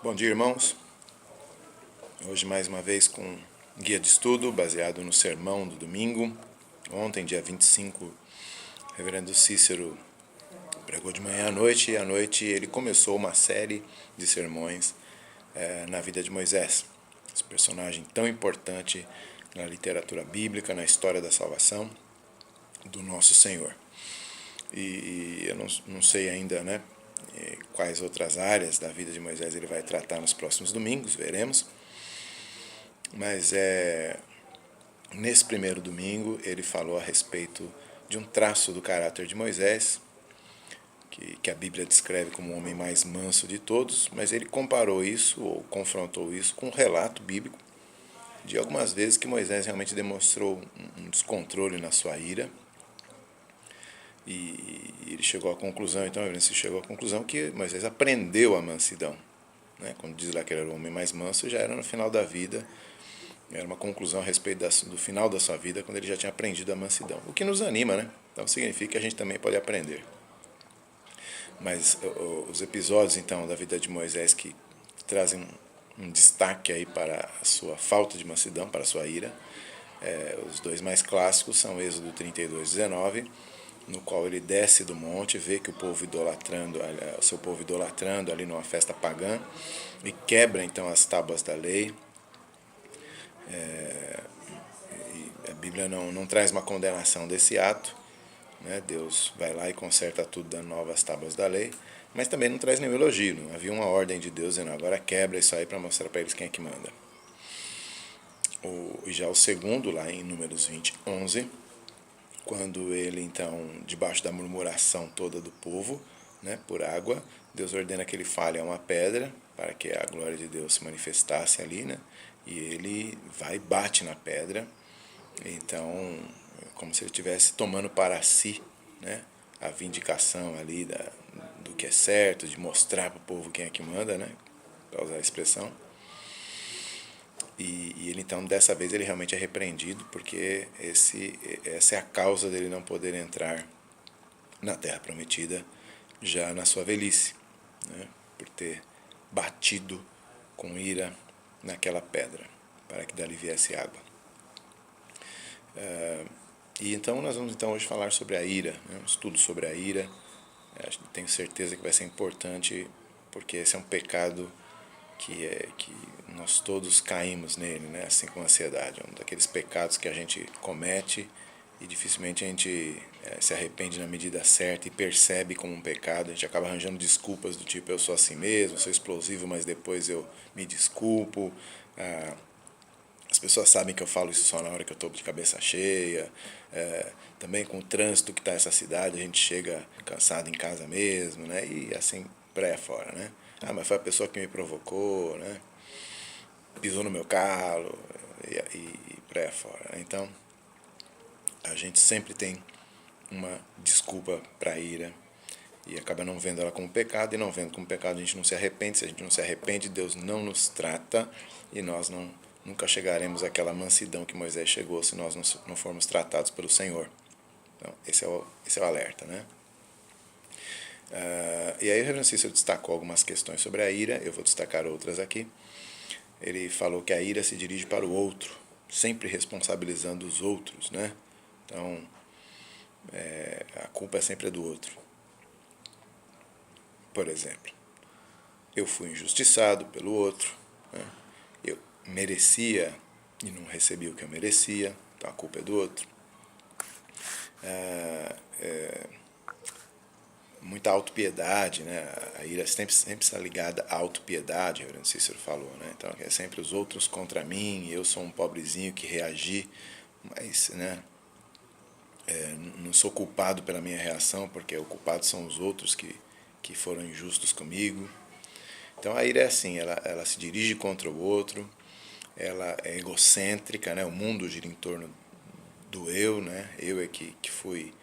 Bom dia, irmãos. Hoje, mais uma vez, com um guia de estudo baseado no sermão do domingo. Ontem, dia 25, o reverendo Cícero pregou de manhã à noite, e à noite ele começou uma série de sermões na vida de Moisés, esse personagem tão importante na literatura bíblica, na história da salvação do nosso Senhor. E eu não sei ainda, né, quais outras áreas da vida de Moisés ele vai tratar nos próximos domingos, veremos. Mas nesse primeiro domingo ele falou a respeito de um traço do caráter de Moisés, que a Bíblia descreve como o homem mais manso de todos, mas ele comparou isso, ou confrontou isso, com um relato bíblico de algumas vezes que Moisés realmente demonstrou um descontrole na sua ira. E ele chegou à conclusão, então ele chegou à conclusão que Moisés aprendeu a mansidão. Né? Quando diz lá que ele era o homem mais manso, já era no final da vida. Era uma conclusão a respeito do final da sua vida, quando ele já tinha aprendido a mansidão. O que nos anima, né? Então significa que a gente também pode aprender. Mas os episódios, então, da vida de Moisés que trazem um destaque aí para a sua falta de mansidão, para a sua ira, os dois mais clássicos são Êxodo 32:19, no qual ele desce do monte, vê que o povo o seu povo idolatrando ali numa festa pagã, e quebra então as tábuas da lei. A Bíblia não traz uma condenação desse ato, né? Deus vai lá e conserta tudo, dando novas tábuas da lei, mas também não traz nenhum elogio. Não havia uma ordem de Deus dizendo agora quebra isso aí para mostrar para eles quem é que manda. E já o segundo, lá em Números 20:11, quando ele então, debaixo da murmuração toda do povo, né, por água, Deus ordena que ele fale a uma pedra para que a glória de Deus se manifestasse ali, né? E ele vai e bate na pedra. Então, como se ele estivesse tomando para si, né, a vindicação ali do que é certo, de mostrar para o povo quem é que manda, né, para usar a expressão. E ele então, dessa vez, ele realmente é repreendido, porque essa é a causa dele não poder entrar na Terra Prometida já na sua velhice, né, por ter batido com ira naquela pedra, para que dali viesse água. E então nós vamos então hoje falar sobre a ira, né, um estudo sobre a ira. Tenho certeza que vai ser importante, porque esse é um pecado que nós todos caímos nele, né, assim como a ansiedade. É um daqueles pecados que a gente comete e dificilmente a gente se arrepende na medida certa e percebe como um pecado. A gente acaba arranjando desculpas do tipo, eu sou assim mesmo, sou explosivo, mas depois eu me desculpo. As pessoas sabem que eu falo isso só na hora que eu estou de cabeça cheia. Também com o trânsito que está essa cidade, a gente chega cansado em casa mesmo, né? E assim, fora, né? Ah, mas foi a pessoa que me provocou, né? Pisou no meu carro e fora. Então, a gente sempre tem uma desculpa para a ira e acaba não vendo ela como pecado, e não vendo como pecado a gente não se arrepende. Se a gente não se arrepende, Deus não nos trata e nós nunca chegaremos àquela mansidão que Moisés chegou se nós não formos tratados pelo Senhor. Então, esse é o alerta, né? E aí o reverendo Cícero destacou algumas questões sobre a ira, eu vou destacar outras aqui. Ele falou que a ira se dirige para o outro, sempre responsabilizando os outros, né? Então, a culpa é sempre do outro. Por exemplo, eu fui injustiçado pelo outro, né? Eu merecia e não recebi o que eu merecia, então a culpa é do outro. Muita autopiedade, né? A ira sempre está ligada à autopiedade, o reverendo Cícero falou, né? Então é sempre os outros contra mim, eu sou um pobrezinho que reagi, mas, né, não sou culpado pela minha reação, porque o culpado são os outros que foram injustos comigo. Então a ira é assim, ela se dirige contra o outro, ela é egocêntrica, né? O mundo gira em torno do eu, né? Eu é que fui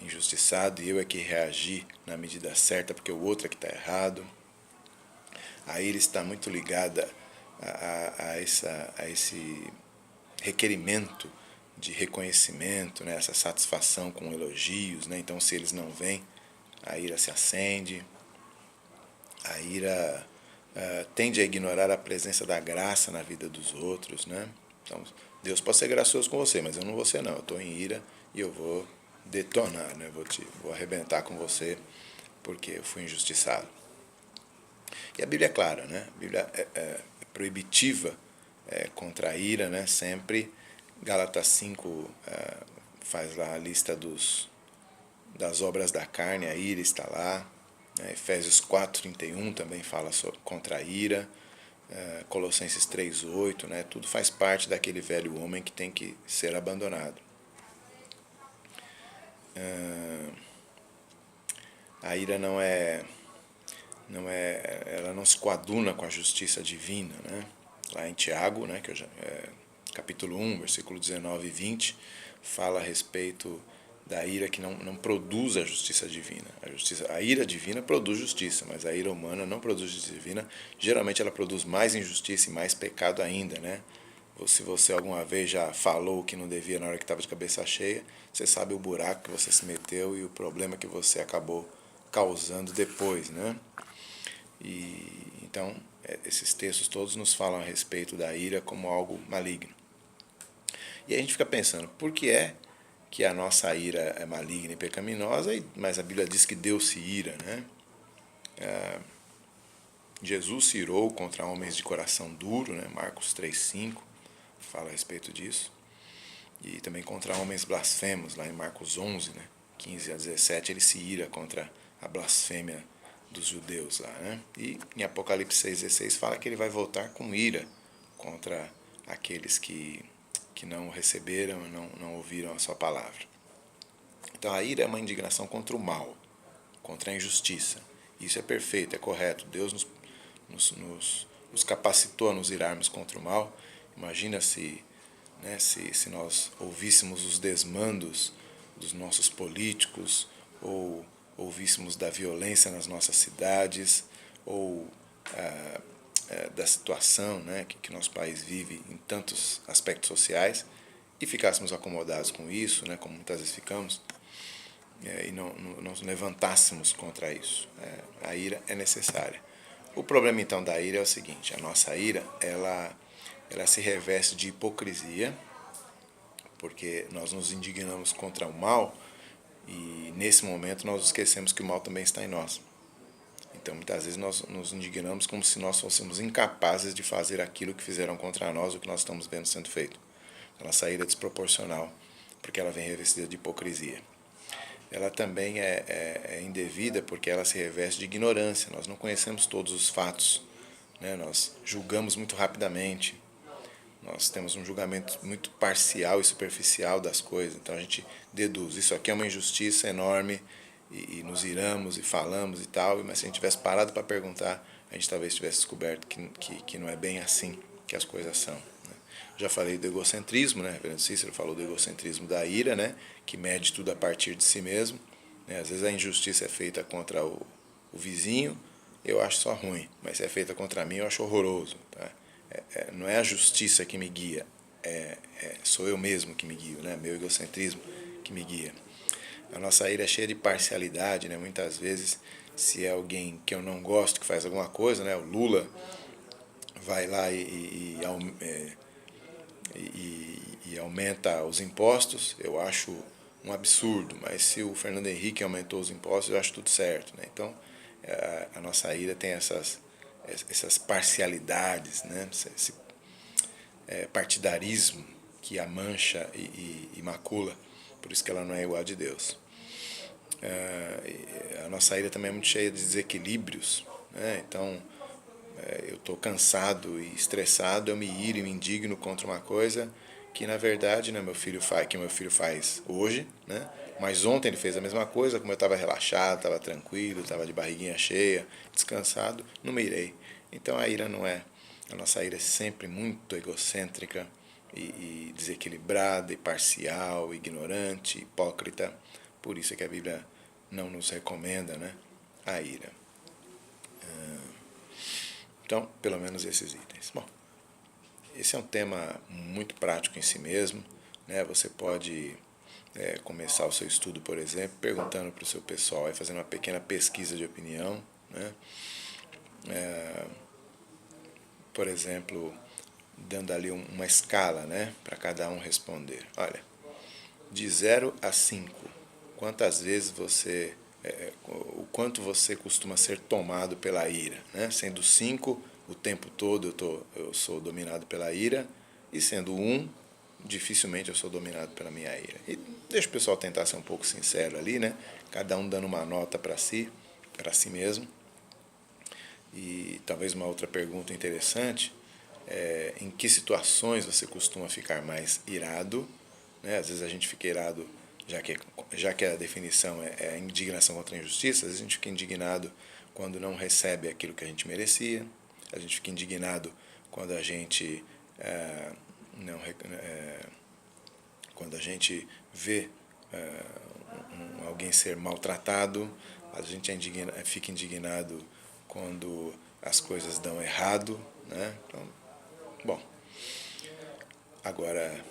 injustiçado e eu é que reagi na medida certa porque o outro é que está errado. A ira está muito ligada a esse requerimento de reconhecimento, né? Essa satisfação com elogios, né? Então, se eles não vêm, a ira se acende. A ira tende a ignorar a presença da graça na vida dos outros, né? Então, Deus pode ser gracioso com você, mas eu não vou ser não. Eu estou em ira e eu vou detonar, né? Vou arrebentar com você porque eu fui injustiçado. E a Bíblia é clara, né? A Bíblia é proibitiva contra a ira, né? Sempre. Gálatas 5 faz lá a lista das obras da carne, a ira está lá. Efésios 4:31 também fala contra a ira. Colossenses 3:8, né? Tudo faz parte daquele velho homem que tem que ser abandonado. A ira ela não se coaduna com a justiça divina, né? Lá em Tiago, né, capítulo 1, versículo 19 e 20, fala a respeito da ira que não produz a justiça divina. A ira divina produz justiça, mas a ira humana não produz justiça divina. Geralmente ela produz mais injustiça e mais pecado ainda, né? Ou se você alguma vez já falou o que não devia na hora que estava de cabeça cheia, você sabe o buraco que você se meteu e o problema que você acabou causando depois, né? Então, esses textos todos nos falam a respeito da ira como algo maligno. E a gente fica pensando, por que é que a nossa ira é maligna e pecaminosa, mas a Bíblia diz que Deus se ira, né? Jesus se irou contra homens de coração duro, né? Marcos 3:5 fala a respeito disso. E também contra homens blasfemos, lá em Marcos 11, né? 15 a 17, ele se ira contra a blasfêmia dos judeus lá, né? E em Apocalipse 6:16 fala que ele vai voltar com ira contra aqueles que não receberam, não ouviram a sua palavra. Então a ira é uma indignação contra o mal, contra a injustiça. Isso é perfeito, é correto. Deus nos capacitou a nos irarmos contra o mal. Imagina se nós ouvíssemos os desmandos dos nossos políticos, ou ouvíssemos da violência nas nossas cidades, ou da situação, né, que nosso país vive em tantos aspectos sociais, e ficássemos acomodados com isso, né, como muitas vezes ficamos, e não nos levantássemos contra isso. A ira é necessária. O problema então da ira é o seguinte: a nossa ira ela se reveste de hipocrisia, porque nós nos indignamos contra o mal e nesse momento nós esquecemos que o mal também está em nós. Então muitas vezes nós nos indignamos como se nós fôssemos incapazes de fazer aquilo que fizeram contra nós, o que nós estamos vendo sendo feito. A nossa ira é desproporcional, porque ela vem revestida de hipocrisia. Ela também é indevida porque ela se reveste de ignorância. Nós não conhecemos todos os fatos, né? Nós julgamos muito rapidamente. Nós temos um julgamento muito parcial e superficial das coisas. Então a gente deduz, isso aqui é uma injustiça enorme, e nos iramos e falamos e tal, mas se a gente tivesse parado para perguntar, a gente talvez tivesse descoberto que não é bem assim que as coisas são. Já falei do egocentrismo, né? O reverendo Cícero falou do egocentrismo da ira, né? Que mede tudo a partir de si mesmo. Às vezes a injustiça é feita contra o vizinho, eu acho só ruim, mas se é feita contra mim, eu acho horroroso. Tá? Não é a justiça que me guia, sou eu mesmo que me guio, né? Meu egocentrismo que me guia. A nossa ira é cheia de parcialidade, né? Muitas vezes, se é alguém que eu não gosto que faz alguma coisa, né? O Lula vai lá e aumenta os impostos, eu acho um absurdo, mas se o Fernando Henrique aumentou os impostos, eu acho tudo certo, né? Então, a nossa ira tem essas parcialidades, né? Esse partidarismo que a mancha e macula, por isso que ela não é igual a de Deus. A nossa ira também é muito cheia de desequilíbrios, né? Então, eu estou cansado e estressado, eu me iro e me indigno contra uma coisa que na verdade, né, meu filho faz hoje, né? Mas ontem ele fez a mesma coisa, como eu estava relaxado, estava tranquilo, estava de barriguinha cheia, descansado, não me irei. Então a nossa ira é sempre muito egocêntrica e desequilibrada, e parcial, ignorante, hipócrita. Por isso é que a Bíblia não nos recomenda, né, a ira. Então, pelo menos esses itens. Bom, esse é um tema muito prático em si mesmo, né? Você pode começar o seu estudo, por exemplo, perguntando para o seu pessoal, fazendo uma pequena pesquisa de opinião, né? por exemplo, dando ali uma escala, né, para cada um responder. Olha, de 0 a 5, quantas vezes o quanto você costuma ser tomado pela ira, né? Sendo 5, o tempo todo eu sou dominado pela ira, e sendo 1, dificilmente eu sou dominado pela minha ira. E deixa o pessoal tentar ser um pouco sincero ali, né? Cada um dando uma nota para si mesmo. E talvez uma outra pergunta interessante é: em que situações você costuma ficar mais irado? Né? Às vezes a gente fica irado, já que a definição é a indignação contra a injustiça, às vezes a gente fica indignado quando não recebe aquilo que a gente merecia, a gente fica indignado quando a gente não quando a gente vê alguém ser maltratado, a gente fica indignado quando as coisas dão errado, né? Então, bom, agora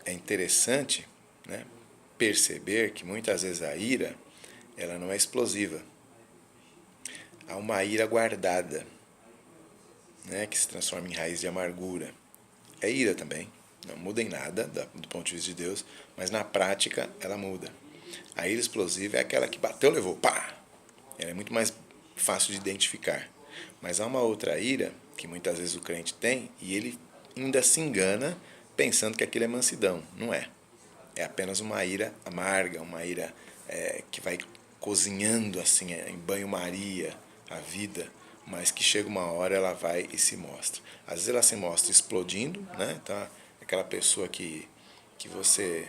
é interessante, né, perceber que muitas vezes a ira ela não é explosiva. Há uma ira guardada, né, que se transforma em raiz de amargura. É ira também, não muda em nada do ponto de vista de Deus, mas na prática ela muda. A ira explosiva é aquela que bateu, levou, pá! Ela é muito mais fácil de identificar. Mas há uma outra ira que muitas vezes o crente tem e ele ainda se engana pensando que aquilo é mansidão. Não é. É apenas uma ira amarga, uma ira que vai cozinhando assim em banho-maria a vida, mas que chega uma hora ela vai e se mostra. Às vezes ela se mostra explodindo, né? Então, aquela pessoa que você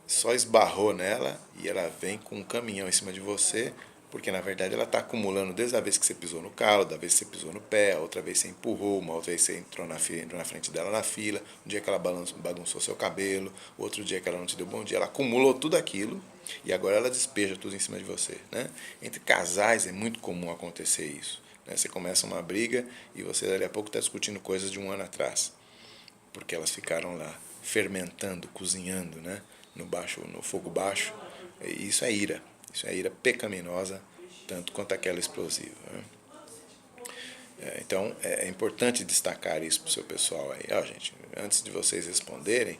só esbarrou nela e ela vem com um caminhão em cima de você, porque na verdade ela está acumulando desde a vez que você pisou no calo, da vez que você pisou no pé, outra vez você empurrou, uma outra vez você entrou na frente dela na fila, um dia que ela bagunçou seu cabelo, outro dia que ela não te deu bom dia, ela acumulou tudo aquilo e agora ela despeja tudo em cima de você. Né? Entre casais é muito comum acontecer isso. Né? Você começa uma briga e você dali a pouco está discutindo coisas de um ano atrás, porque elas ficaram lá fermentando, cozinhando, né? No fogo baixo. E isso é ira pecaminosa, tanto quanto aquela explosiva. Né? Então é importante destacar isso para o seu pessoal aí. Gente, antes de vocês responderem,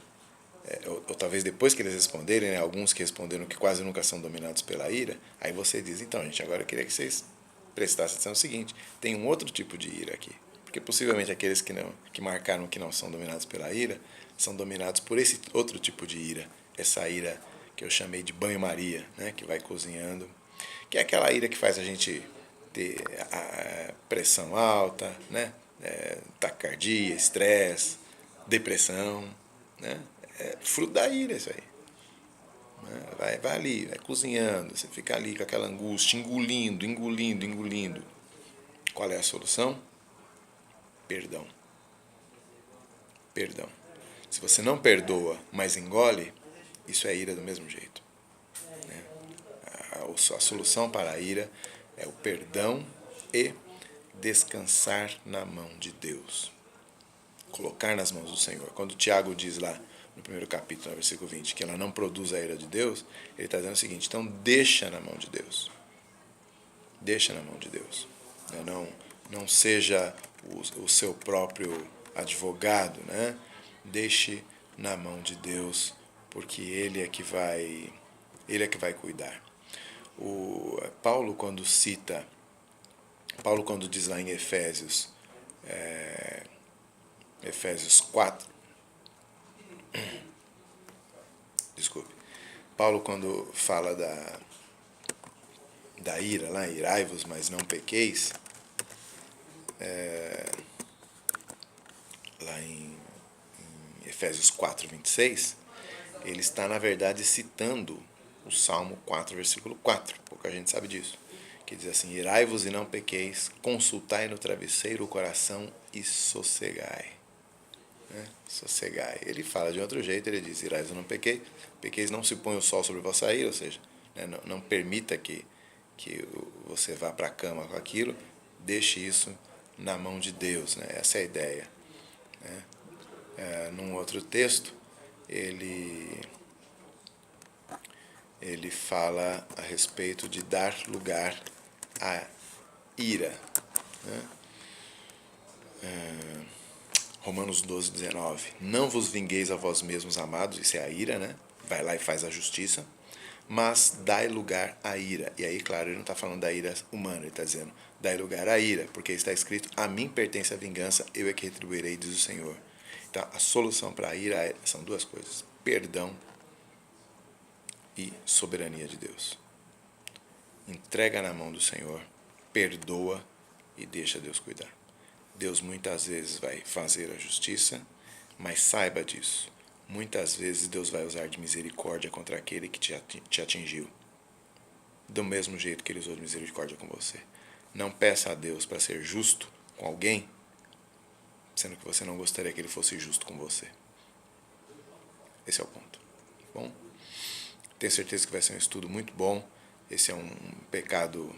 ou talvez depois que eles responderem, né, alguns que responderam que quase nunca são dominados pela ira, aí você diz: então, gente, agora eu queria que vocês prestassem atenção no seguinte: tem um outro tipo de ira aqui. Porque possivelmente aqueles que marcaram que não são dominados pela ira são dominados por esse outro tipo de ira, essa ira que eu chamei de banho-maria, né, que vai cozinhando, que é aquela ira que faz a gente ter a pressão alta, né, taquicardia, estresse, depressão, né, é fruto da ira isso aí. Vai ali, vai cozinhando, você fica ali com aquela angústia, engolindo. Qual é a solução? Perdão. Perdão. Se você não perdoa, mas engole, isso é ira do mesmo jeito. Né? A solução para a ira é o perdão e descansar na mão de Deus. Colocar nas mãos do Senhor. Quando o Tiago diz lá no primeiro capítulo, no versículo 20, que ela não produz a ira de Deus, ele está dizendo o seguinte: então deixa na mão de Deus. Deixa na mão de Deus. Não seja o seu próprio advogado, né? Deixe na mão de Deus, porque Ele é que vai cuidar. Paulo quando diz lá em Efésios 4, desculpe, Paulo quando fala da ira lá, irai-vos, mas não pequeis, lá em Efésios 4, 26, ele está, na verdade, citando o Salmo 4, versículo 4. Pouca gente sabe disso. Que diz assim: irai-vos e não pequeis, consultai no travesseiro o coração e sossegai. Né? Sossegai. Ele fala de outro jeito, ele diz: irai-vos e não pequeis, não se põe o sol sobre a vossa ira, ou seja, né, não permita que você vá para a cama com aquilo, deixe isso na mão de Deus. Né? Essa é a ideia. Né? Num outro texto, ele fala a respeito de dar lugar à ira. Né? Romanos 12, 19. Não vos vingueis a vós mesmos, amados, isso é a ira, né? Vai lá e faz a justiça, mas dai lugar à ira. E aí, claro, ele não está falando da ira humana, ele está dizendo, dai lugar à ira, porque está escrito, a mim pertence a vingança, eu é que retribuirei, diz o Senhor. Então, a solução para a ira são duas coisas, perdão e soberania de Deus. Entrega na mão do Senhor, perdoa e deixa Deus cuidar. Deus muitas vezes vai fazer a justiça, mas saiba disso. Muitas vezes Deus vai usar de misericórdia contra aquele que te atingiu. Do mesmo jeito que ele usou de misericórdia com você. Não peça a Deus para ser justo com alguém, sendo que você não gostaria que ele fosse justo com você. Esse é o ponto. Bom, tenho certeza que vai ser um estudo muito bom. Esse é um pecado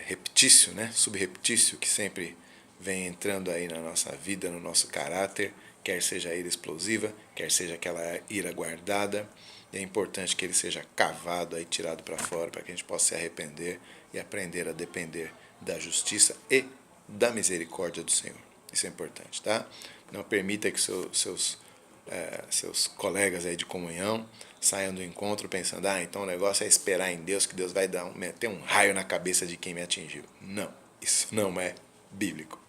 repetício, né? Subrepetício, que sempre vem entrando aí na nossa vida, no nosso caráter, quer seja a ira explosiva, quer seja aquela ira guardada. E é importante que ele seja cavado, aí, tirado para fora, para que a gente possa se arrepender e aprender a depender da justiça e da misericórdia do Senhor. Isso é importante, tá? Não permita que seus colegas aí de comunhão saiam do encontro pensando, então o negócio é esperar em Deus, que Deus vai meter um raio na cabeça de quem me atingiu. Não, isso não é bíblico.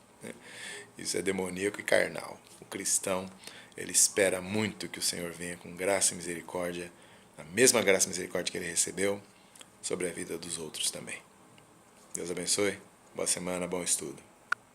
Isso é demoníaco e carnal. O cristão, ele espera muito que o Senhor venha com graça e misericórdia, a mesma graça e misericórdia que ele recebeu, sobre a vida dos outros também. Deus abençoe, boa semana, bom estudo.